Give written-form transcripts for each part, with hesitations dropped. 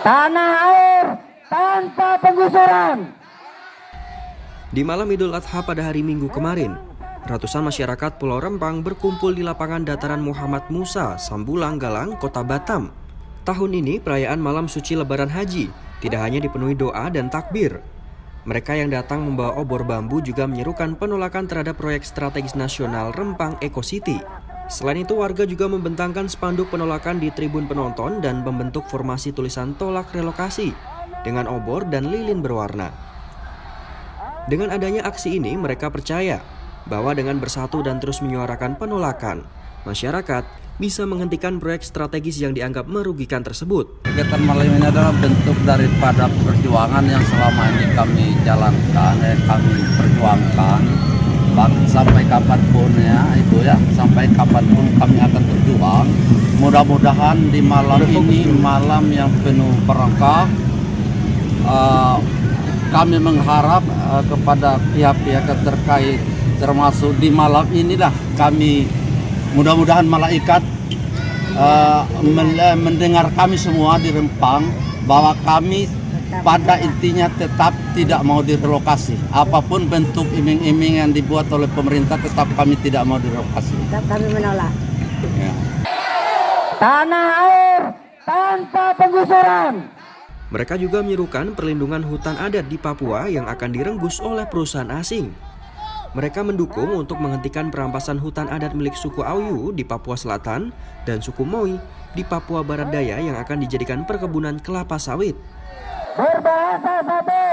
Tanah air tanpa penggusuran. Di malam Idul Adha pada hari Minggu kemarin, ratusan masyarakat Pulau Rempang berkumpul di lapangan dataran Muhammad Musa, Sambulang Galang, Kota Batam. Tahun ini perayaan malam suci Lebaran Haji tidak hanya dipenuhi doa dan takbir. Mereka yang datang membawa obor bambu juga menyerukan penolakan terhadap proyek strategis nasional Rempang Eco City. Selain itu, warga juga membentangkan spanduk penolakan di tribun penonton dan membentuk formasi tulisan tolak relokasi dengan obor dan lilin berwarna. Dengan adanya aksi ini, mereka percaya bahwa dengan bersatu dan terus menyuarakan penolakan, masyarakat bisa menghentikan proyek strategis yang dianggap merugikan tersebut. Kegiatan malam ini adalah bentuk daripada perjuangan yang selama ini kami jalankan, kami perjuangkan. Sampai kapanpun sampai kapanpun kami akan berjuang. Mudah-mudahan di malam ini malam yang penuh berkah. Kami mengharap kepada pihak-pihak terkait, termasuk di malam inilah kami mudah-mudahan malaikat mendengar kami semua di Rempang bahwa kami pada intinya tetap tidak mau direlokasi. Apapun bentuk iming-iming yang dibuat oleh pemerintah, tetap kami tidak mau direlokasi. Tetap kami menolak. Ya. Tanah air tanpa penggusuran. Mereka juga menyerukan perlindungan hutan adat di Papua yang akan direnggus oleh perusahaan asing. Mereka mendukung untuk menghentikan perampasan hutan adat milik suku Auyu di Papua Selatan dan suku Moi di Papua Barat Daya yang akan dijadikan perkebunan kelapa sawit. Berbahasa satu.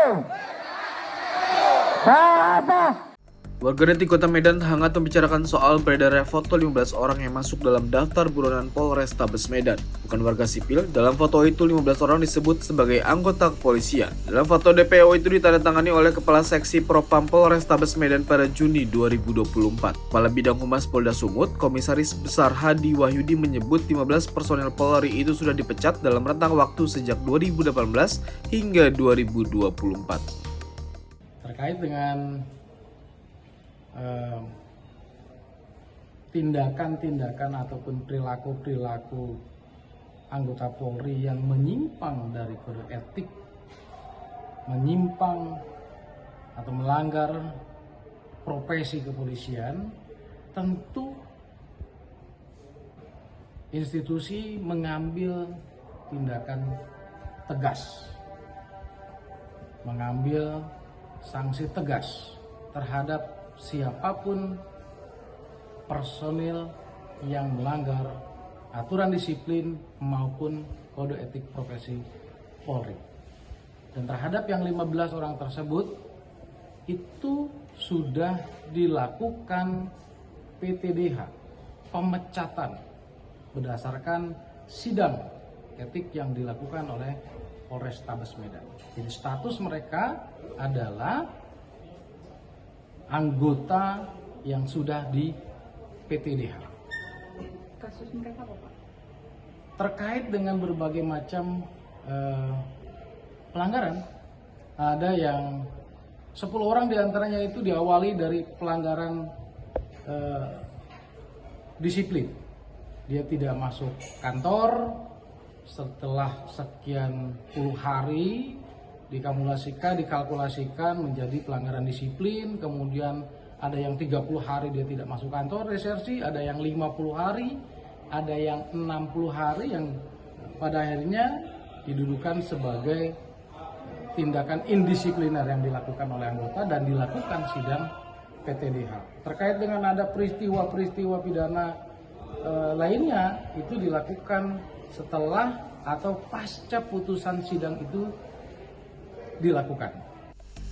Bahasa. Warganet di Kota Medan hangat membicarakan soal beredarnya foto 15 orang yang masuk dalam daftar buronan Polrestabes Medan. Bukan warga sipil, dalam foto itu 15 orang disebut sebagai anggota kepolisian. Dalam foto DPO itu ditandatangani oleh Kepala Seksi Propam Polrestabes Medan pada Juni 2024. Kepala Bidang Humas Polda Sumut, Komisaris Besar Hadi Wahyudi menyebut 15 personel Polri itu sudah dipecat dalam rentang waktu sejak 2018 hingga 2024. Terkait dengan tindakan-tindakan ataupun perilaku-perilaku anggota Polri yang menyimpang dari kode etik, menyimpang atau melanggar profesi kepolisian, tentu institusi mengambil tindakan tegas, mengambil sanksi tegas terhadap siapapun personil yang melanggar aturan disiplin maupun kode etik profesi Polri. Dan terhadap yang 15 orang tersebut itu sudah dilakukan PTDH, pemecatan berdasarkan sidang etik yang dilakukan oleh Polrestabes Medan. Jadi status mereka adalah anggota yang sudah di PTDH. Kasus mereka apa, Pak? Terkait dengan berbagai macam pelanggaran, ada yang 10 orang diantaranya itu diawali dari pelanggaran disiplin. Dia tidak masuk kantor setelah sekian puluh hari, dikalkulasikan menjadi pelanggaran disiplin, kemudian ada yang 30 hari dia tidak masuk kantor resersi, ada yang 50 hari, ada yang 60 hari yang pada akhirnya didudukan sebagai tindakan indisipliner yang dilakukan oleh anggota dan dilakukan sidang PTDH. Terkait dengan ada peristiwa-peristiwa pidana lainnya itu dilakukan setelah atau pasca putusan sidang itu dilakukan.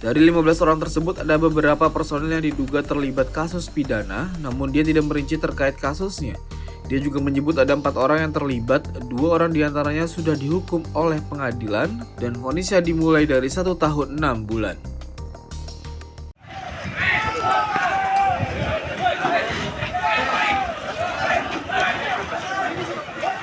Dari 15 orang tersebut ada beberapa personel yang diduga terlibat kasus pidana, namun dia tidak merinci terkait kasusnya. Dia juga menyebut ada 4 orang yang terlibat, 2 orang diantaranya sudah dihukum oleh pengadilan dan vonisnya dimulai dari 1 tahun 6 bulan.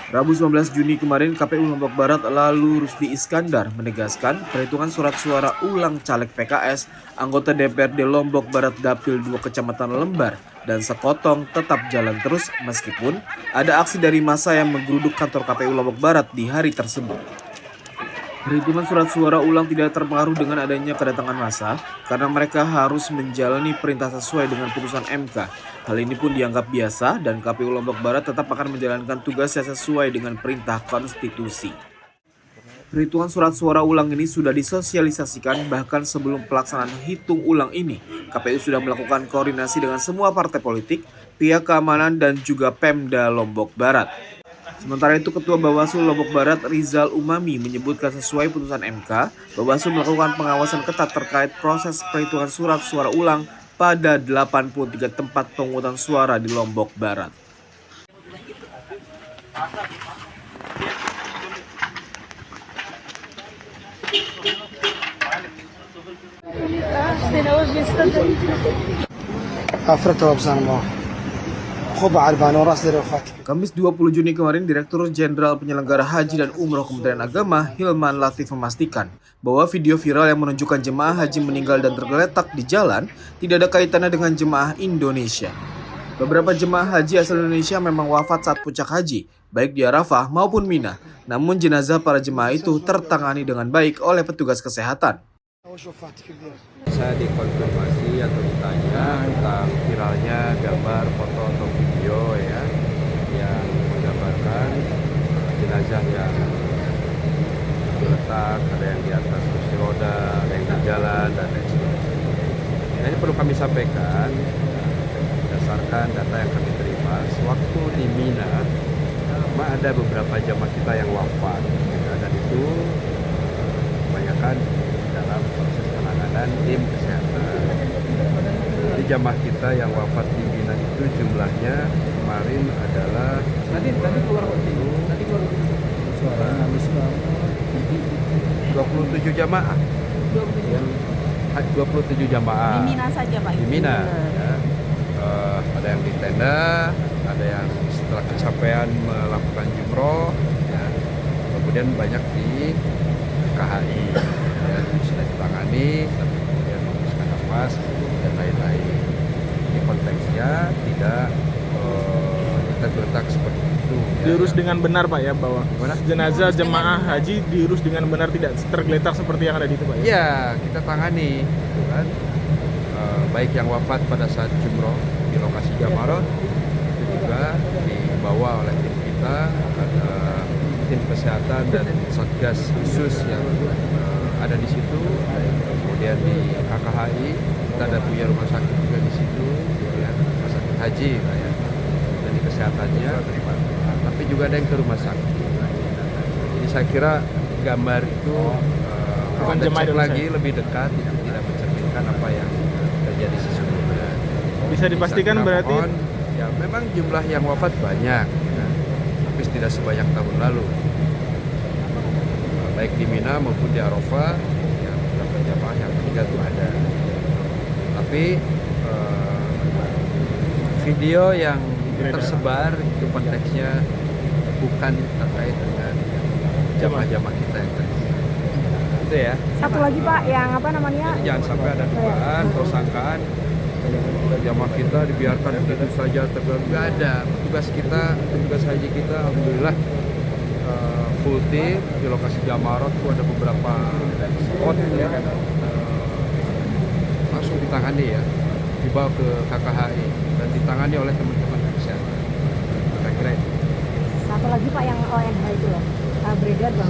Rabu 19 Juni kemarin, KPU Lombok Barat lalu Rusdi Iskandar menegaskan perhitungan surat suara ulang caleg PKS, anggota DPRD Lombok Barat Dapil 2 Kecamatan Lembar dan Sekotong tetap jalan terus meskipun ada aksi dari massa yang menggeruduk kantor KPU Lombok Barat di hari tersebut. Perhitungan surat suara ulang tidak terpengaruh dengan adanya kedatangan massa karena mereka harus menjalani perintah sesuai dengan putusan MK. Hal ini pun dianggap biasa dan KPU Lombok Barat tetap akan menjalankan tugasnya sesuai dengan perintah konstitusi. Perhitungan surat suara ulang ini sudah disosialisasikan bahkan sebelum pelaksanaan hitung ulang ini. KPU sudah melakukan koordinasi dengan semua partai politik, pihak keamanan dan juga Pemda Lombok Barat. Sementara itu, Ketua Bawaslu Lombok Barat Rizal Umami menyebutkan sesuai putusan MK, Bawaslu melakukan pengawasan ketat terkait proses perhitungan surat suara ulang pada 83 tempat pemungutan suara di Lombok Barat. Kamis 20 Juni kemarin, Direktur Jenderal Penyelenggara Haji dan Umroh Kementerian Agama Hilman Latif memastikan bahwa video viral yang menunjukkan jemaah haji meninggal dan tergeletak di jalan tidak ada kaitannya dengan jemaah Indonesia. Beberapa jemaah haji asal Indonesia memang wafat saat puncak haji, baik di Arafah maupun Mina. Namun jenazah para jemaah itu tertangani dengan baik oleh petugas kesehatan. Saya dikonfirmasi atau ditanya tentang viralnya gambar, foto atau video ya yang menggambarkan jenazah yang terletak, ada yang di atas kursi roda, ada yang di jalan dan lain sebagainya. Nah, ini perlu kami sampaikan berdasarkan data yang kami terima. Sewaktu di Mina, ada beberapa jamaah kita yang wafat dan itu kebanyakan dalam proses penanganan tim kesehatan. Jadi jamaah kita yang wafat di Mina itu jumlahnya kemarin adalah 27 jamaah. 27 jamaah. Di Mina saja, Pak? Di Mina. Ya. Ada yang di tenda, ada yang setelah kecapean melakukan jumroh, ya. Kemudian banyak di KHI. Ya, sudah ditangani, tapi kemudian menguruskan nafas dan lain-lain. Ini konteksnya tidak tergeletak seperti itu. Diurus dengan benar Pak ya, bahwa jenazah jemaah haji diurus dengan benar, tidak tergeletak seperti yang ada di itu Pak ya? Iya, kita tangani, gitu kan. Baik yang wafat pada saat jumroh di lokasi Jamarot itu juga dibawa oleh tim kita, ada tim kesehatan dan satgas khusus yang ada di situ. Kemudian di KKHI kita ada punya rumah sakit juga di situ, ya, rumah sakit haji ya. Dan di kesehatannya tapi juga ada yang ke rumah sakit. Jadi saya kira gambar itu bukan jemaah cek lagi lebih dekat, tidak mencerminkan apa yang terjadi sesungguhnya. Bisa dipastikan berarti ya memang jumlah yang wafat banyak, ya, tapi tidak sebanyak tahun lalu. Baik di Mina maupun di Arafah, ya, beberapa jamaah yang meninggal itu ada. Tapi video yang tersebar itu konteksnya bukan terkait dengan jamaah-jamaah kita yang tersebar. Itu ya. Satu lagi Pak, yang apa namanya? Jadi jangan sampai ada dugaan atau sangkaan jamaah kita dibiarkan begitu saja terganggu. Nggak ada. Petugas haji kita alhamdulillah full team di lokasi Jamarot itu ada beberapa spot ya, langsung ditangani ya, dibawa ke KKHI dan ditangani oleh teman-teman kesehatan. Kira-kira Satu lagi Pak, yang ONH itu loh, beredar Bang.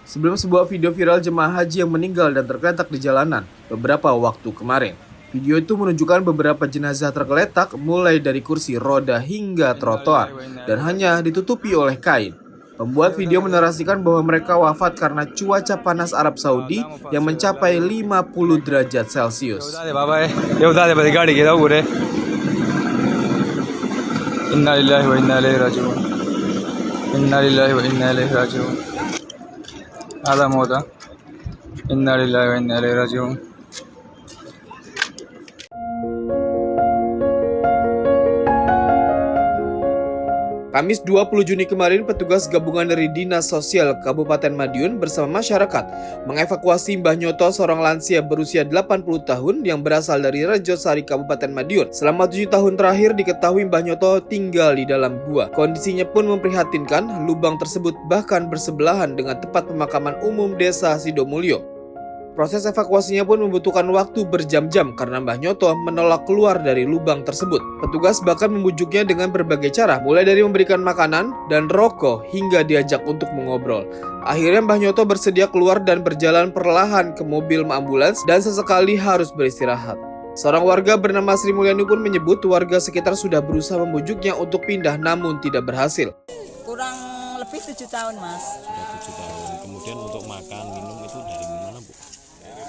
Sebelum sebuah video viral jemaah haji yang meninggal dan tergeletak di jalanan beberapa waktu kemarin. Video itu menunjukkan beberapa jenazah tergeletak mulai dari kursi roda hingga trotoar dan hanya ditutupi oleh kain. Pembuat video menarasikan bahwa mereka wafat karena cuaca panas Arab Saudi yang mencapai 50 derajat Celcius. Inna lillahi wa inna ilaihi raji'un. Inna lillahi wa inna ilaihi raji'un. Ada moda. Inna lillahi wa inna ilaihi raji'un. Kamis 20 Juni kemarin, petugas gabungan dari Dinas Sosial Kabupaten Madiun bersama masyarakat mengevakuasi Mbah Nyoto, seorang lansia berusia 80 tahun yang berasal dari Rejosari, Kabupaten Madiun. Selama 7 tahun terakhir diketahui Mbah Nyoto tinggal di dalam gua. Kondisinya pun memprihatinkan, lubang tersebut bahkan bersebelahan dengan tempat pemakaman umum Desa Sidomulyo. Proses evakuasinya pun membutuhkan waktu berjam-jam karena Mbah Nyoto menolak keluar dari lubang tersebut. Petugas bahkan membujuknya dengan berbagai cara, mulai dari memberikan makanan dan rokok hingga diajak untuk mengobrol. Akhirnya Mbah Nyoto bersedia keluar dan berjalan perlahan ke mobil ambulans dan sesekali harus beristirahat. Seorang warga bernama Sri Mulyani pun menyebut warga sekitar sudah berusaha membujuknya untuk pindah namun tidak berhasil. Kurang lebih 7 tahun, Mas. Sudah 7 tahun. Kemudian untuk makan, minum itu dari mana, Bu?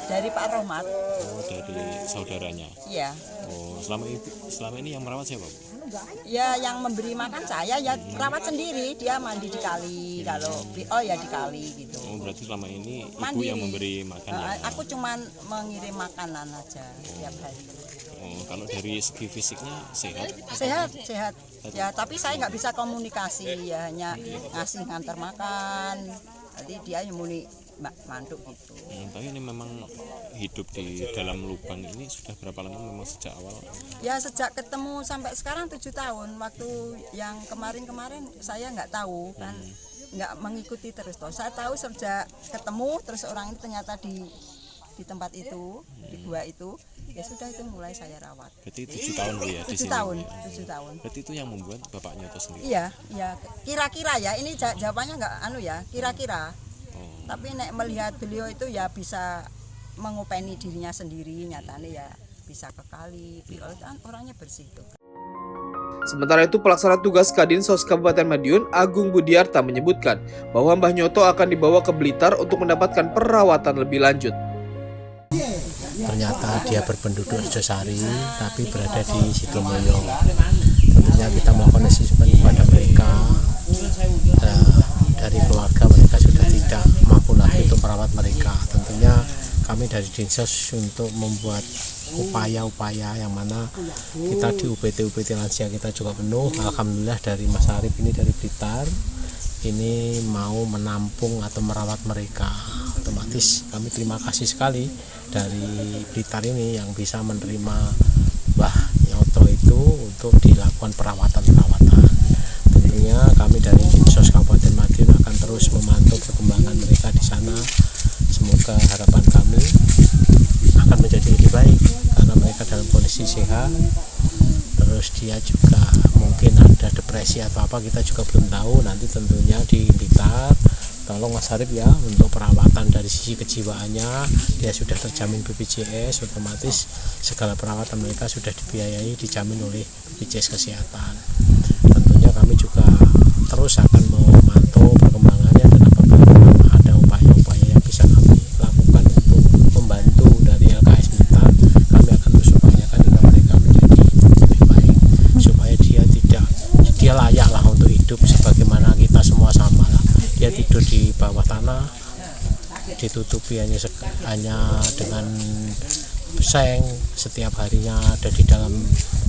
Dari Pak Rohmat. Oh, dari saudaranya? Iya. Oh, selama ini yang merawat siapa, Bu? Ya, yang memberi makan saya, ya rawat sendiri. Dia mandi di kali, kalau ya di kali gitu. Oh, berarti selama ini Mandiri. Ibu yang memberi makan ya? Aku cuman mengirim makanan aja tiap hari. Oh, kalau dari segi fisiknya sehat? Sehat. Ya, tapi saya nggak bisa komunikasi, ya hanya ngasih ngantar makan. Nanti dia yang muni mantuk gitu. Tapi ini memang hidup di dalam lubang ini sudah berapa lama memang sejak awal? Ya sejak ketemu sampai sekarang 7 tahun. Waktu yang kemarin saya nggak tahu kan, nggak mengikuti terus toh. Saya tahu sejak ketemu terus orang ini ternyata di tempat itu, di gua itu, ya sudah itu mulai saya rawat. Berarti 7 tahun Bu ya di 7 sini? tahun, Ya? 7 tahun. Berarti itu yang membuat Bapak Nyoto sendiri? Iya. Kira-kira ya, ini jawabannya nggak kira-kira. Tapi nek melihat beliau itu ya bisa mengopeni dirinya sendiri, nyatanya ya bisa ke kali. Beliau kan orangnya bersih tuh. Sementara itu, pelaksana tugas Kadinsos Kabupaten Madiun, Agung Budiarta menyebutkan bahwa Mbah Nyoto akan dibawa ke Blitar untuk mendapatkan perawatan lebih lanjut. Ternyata dia berpenduduk Rejosari tapi berada di Sidomulyo. Tentunya kita melakukan asesmen pada mereka. Dari keluarga mereka sudah tidak mampu lagi untuk merawat mereka. Tentunya kami dari Dinsos untuk membuat upaya-upaya yang mana kita di UPT lansia kita juga penuh. Alhamdulillah dari Mas Arif ini dari Blitar ini mau menampung atau merawat mereka. Otomatis kami terima kasih sekali dari Blitar ini yang bisa menerima Mbah Nyoto itu untuk dilakukan perawatan. Tentunya kami dari Dinsos Kabupaten Madiun akan terus memantau perkembangan mereka di sana. Semoga harapan kami akan menjadi lebih baik karena mereka dalam kondisi sehat. Terus dia juga mungkin ada depresi atau apa, kita juga belum tahu. Nanti tentunya di Blitar tolong Mas Arif ya untuk perawatan dari sisi kejiwaannya. Dia sudah terjamin BPJS, otomatis segala perawatan mereka sudah dibiayai, dijamin oleh BPJS Kesehatan. Tentunya kami juga terus akan memantau perkembangannya dan apabila ada upaya-upaya yang bisa kami lakukan untuk membantu dari LKS Blitar, kami akan terus upayakan hingga mereka menjadi lebih baik supaya dia layak lah untuk hidup sebagaimana kita semua sama lah. Dia tidur di bawah tanah, ditutupi hanya dengan seng, setiap harinya ada di dalam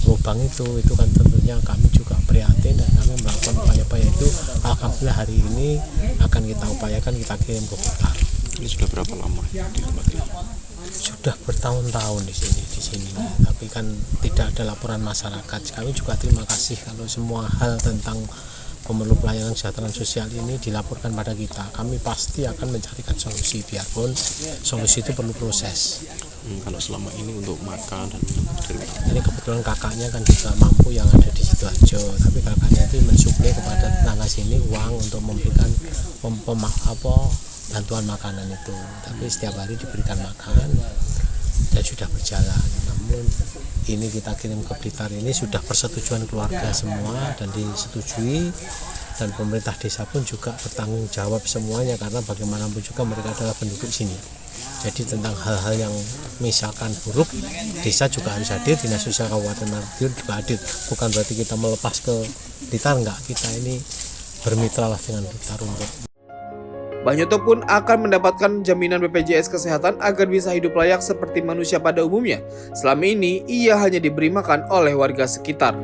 lubang itu kan tentunya kami juga prihatin dan kami melakukan upaya-upaya itu. Alhamdulillah hari ini akan kita upayakan, kita kirim ke Blitar. Ini sudah berapa lama di tempat ini? Sudah bertahun-tahun di sini, tapi kan tidak ada laporan masyarakat. Kami juga terima kasih kalau semua hal tentang pemerlu pelayanan kesejahteraan sosial ini dilaporkan pada kita. Kami pasti akan mencarikan solusi, biarpun solusi itu perlu proses. Kalau selama ini untuk makan dan ini kebetulan kakaknya kan juga mampu yang ada di Sidoarjo, tapi kakaknya itu mensuplai kepada tetangga sini uang untuk memberikan bantuan makanan itu. Tapi setiap hari diberikan makan dan sudah berjalan. Namun ini kita kirim ke Blitar ini sudah persetujuan keluarga semua dan disetujui, dan pemerintah desa pun juga bertanggung jawab semuanya karena bagaimanapun juga mereka adalah penduduk sini. Jadi tentang hal-hal yang misalkan buruk, desa juga harus hadir, Dinas Sosial Kabupaten Madiun juga hadir. Bukan berarti kita melepas ke Blitar, enggak. Kita ini bermitra lah dengan Blitar untuk. Mbah Nyoto pun akan mendapatkan jaminan BPJS Kesehatan agar bisa hidup layak seperti manusia pada umumnya. Selama ini, ia hanya diberi makan oleh warga sekitar.